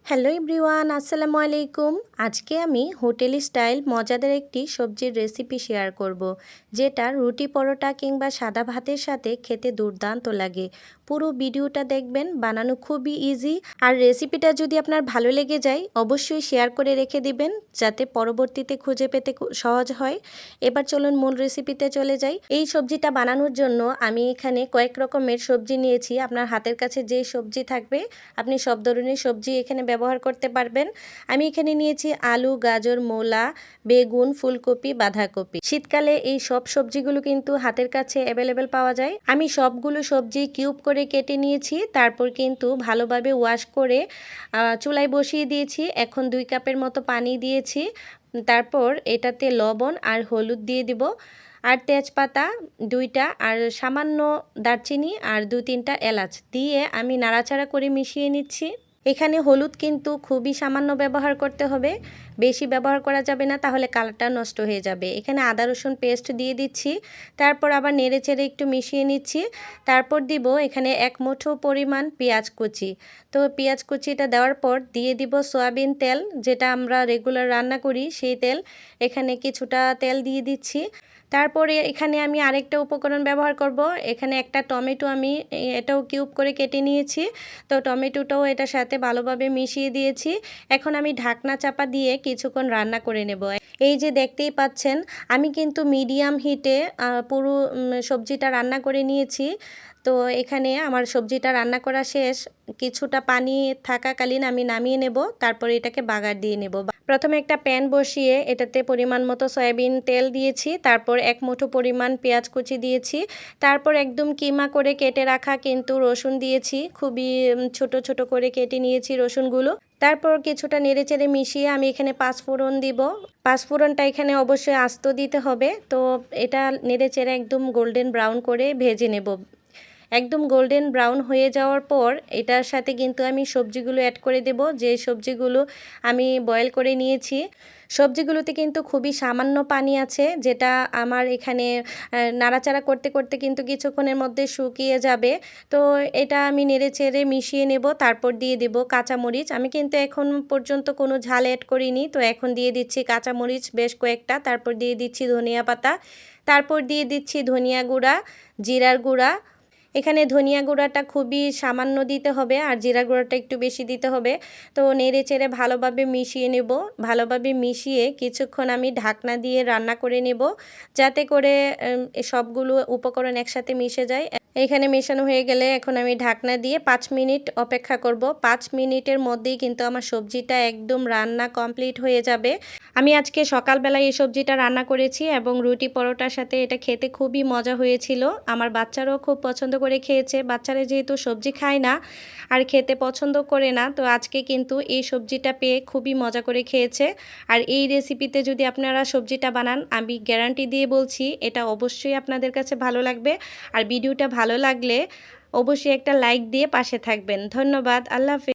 Hello everyone, আসসালামু আলাইকুম। আজকে আমি হোটেল স্টাইল মজাদার একটি সবজির রেসিপি শেয়ার করব, যেটা রুটি পরোটা কিংবা সাদা ভাতের সাথে খেতে দুর্দান্ত লাগে। পুরো ভিডিওটা দেখবেন, বানানো খুবই ইজি। আর রেসিপিটা যদি আপনার ভালো লেগে যায় অবশ্যই শেয়ার করে রেখে দিবেন, যাতে পরবর্তীতে খুঁজে পেতে সহজ হয়। এবার চলুন মূল রেসিপিতে চলে যাই। এই সবজিটা বানানোর জন্য আমি এখানে কয়েক রকমের সবজি নিয়েছি। আপনার হাতের কাছে যে সবজি থাকবে আপনি সব ধরনের সবজি এখানে ব্যবহার করতে পারবেন। আমি এখানে নিয়েছি আলু, গাজর, মূলা, বেগুন, ফুলকপি, বাঁধাকপি। শীতকালে এই সব সবজিগুলো কিন্তু হাতের কাছে অ্যাভেলেবেল পাওয়া যায়। আমি সবগুলো সবজি কিউব করে কেটে নিয়েছি, তারপর কিন্তু ভালোভাবে ওয়াশ করে চুলায় বসিয়ে দিয়েছি। এখন 2 কাপের মতো পানি দিয়েছি। তারপর এটাতে লবণ আর হলুদ দিয়ে দিব, আর তেজপাতা 2টা, আর সামান্য দারচিনি আর 2-3টা এলাচ দিয়ে আমি নাড়াচাড়া করে মিশিয়ে নিচ্ছি। এখানে হলুদ কিন্তু খুবই সামান্য ব্যবহার করতে হবে, বেশি ব্যবহার করা যাবে না, তাহলে কালারটা নষ্ট হয়ে যাবে। এখানে আদা রসুন পেস্ট দিয়ে দিচ্ছি, তারপর আবার নেড়েচেড়ে একটু মিশিয়ে নিচ্ছি। তারপর দিব এখানে 1 মুঠো পরিমাণ পেঁয়াজ কুচি। তো পেঁয়াজ কুচিটা দেওয়ার পর দিয়ে দিব সয়াবিন তেল, যেটা আমরা রেগুলার রান্না করি সেই তেল। এখানে কিছুটা তেল দিয়ে দিচ্ছি। তারপরে এখানে আমি আরেকটা উপকরণ ব্যবহার করব। এখানে একটা টমেটো আমি এটাও কিউব করে কেটে নিয়েছি। তো টমেটোটাও এটার সাথে ভালোভাবে মিশিয়ে দিয়েছি। এখন আমি ঢাকনা চাপা দিয়ে কিছুক্ষণ রান্না করে নেব। এই যে দেখতেই পাচ্ছেন, আমি কিন্তু মিডিয়াম হিটে পুরো সবজিটা রান্না করে নিয়েছি। তো এখানে আমার সবজিটা রান্না করা শেষ। কিছুটা পানি থাকাকালীন আমি নামিয়ে নেব, তারপর এটাকে বাগার দিয়ে নেব। প্রথমে একটা প্যান বসিয়ে এটাতে পরিমাণ মতো সয়াবিন তেল দিয়েছি, তারপর 1 মুঠো পরিমাণ পেঁয়াজ কুচি দিয়েছি, তারপর একদম কিমা করে কেটে রাখা কিন্তু রসুন দিয়েছি। খুবই ছোট ছোট করে কেটে নিয়েছি রসুনগুলো। তারপর কিছুটা নেড়েচেড়ে মিশিয়ে আমি এখানে 5 ফোড়ন দিব। 5 ফোড়নটা এখানে অবশ্যই আস্ত দিতে হবে। তো এটা নেড়েচেড়ে একদম গোল্ডেন ব্রাউন করে ভেজে নেব। একদম গোল্ডেন ব্রাউন হয়ে যাওয়ার পর এটার সাথে কিন্তু আমি সবজিগুলো অ্যাড করে দেব, যে সবজিগুলো আমি বয়েল করে নিয়েছি। সবজিগুলোতে কিন্তু খুবই সামান্য পানি আছে, যেটা আমার এখানে নাড়াচাড়া করতে করতে কিন্তু কিছুক্ষণের মধ্যে শুকিয়ে যাবে। তো এটা আমি নেড়েচেড়ে মিশিয়ে নেব, তারপর দিয়ে দেব কাঁচামরিচ। আমি কিন্তু এখন পর্যন্ত কোনো ঝাল অ্যাড করিনি, তো এখন দিয়ে দিচ্ছি কাঁচামরিচ বেশ কয়েকটা, তারপর দিয়ে দিচ্ছি ধনিয়া পাতা, তারপর দিয়ে দিচ্ছি ধনিয়া গুঁড়া, জিরার গুঁড়া। এখানে ধনিয়া গুঁড়াটা খুবই সামান্য দিতে হবে, আর জিরা গুঁড়াটা একটু বেশি দিতে হবে। তো নেড়ে চেড়ে ভালোভাবে মিশিয়ে নেব। ভালোভাবে মিশিয়ে কিছুক্ষণ আমি ঢাকনা দিয়ে রান্না করে নেব, যাতে করে সবগুলো উপকরণ একসাথে মিশে যায়। এখানে মেশানো হয়ে গেলে এখন আমি ঢাকনা দিয়ে 5 মিনিট অপেক্ষা করব। 5 মিনিটের মধ্যেই কিন্তু আমার সবজিটা একদম রান্না কমপ্লিট হয়ে যাবে। আমি আজকে সকালবেলায় এই সবজিটা রান্না করেছি এবং রুটি পরোটার সাথে এটা খেতে খুবই মজা হয়েছিল। আমার বাচ্চারাও খুব পছন্দ করে খেয়েছে। বাচ্চারা যেহেতু সবজি খায় না আর খেতে পছন্দ করে না, তো আজকে কিন্তু এই সবজিটা পেয়ে খুবই মজা করে খেয়েছে। আর এই রেসিপিতে যদি আপনারা সবজিটা বানান, আমি গ্যারান্টি দিয়ে বলছি এটা অবশ্যই আপনাদের কাছে ভালো লাগবে। আর ভিডিওটা ভালো লাগলে অবশ্যই একটা লাইক দিয়ে পাশে থাকবেন। ধন্যবাদ। আল্লাহ হাফেজ।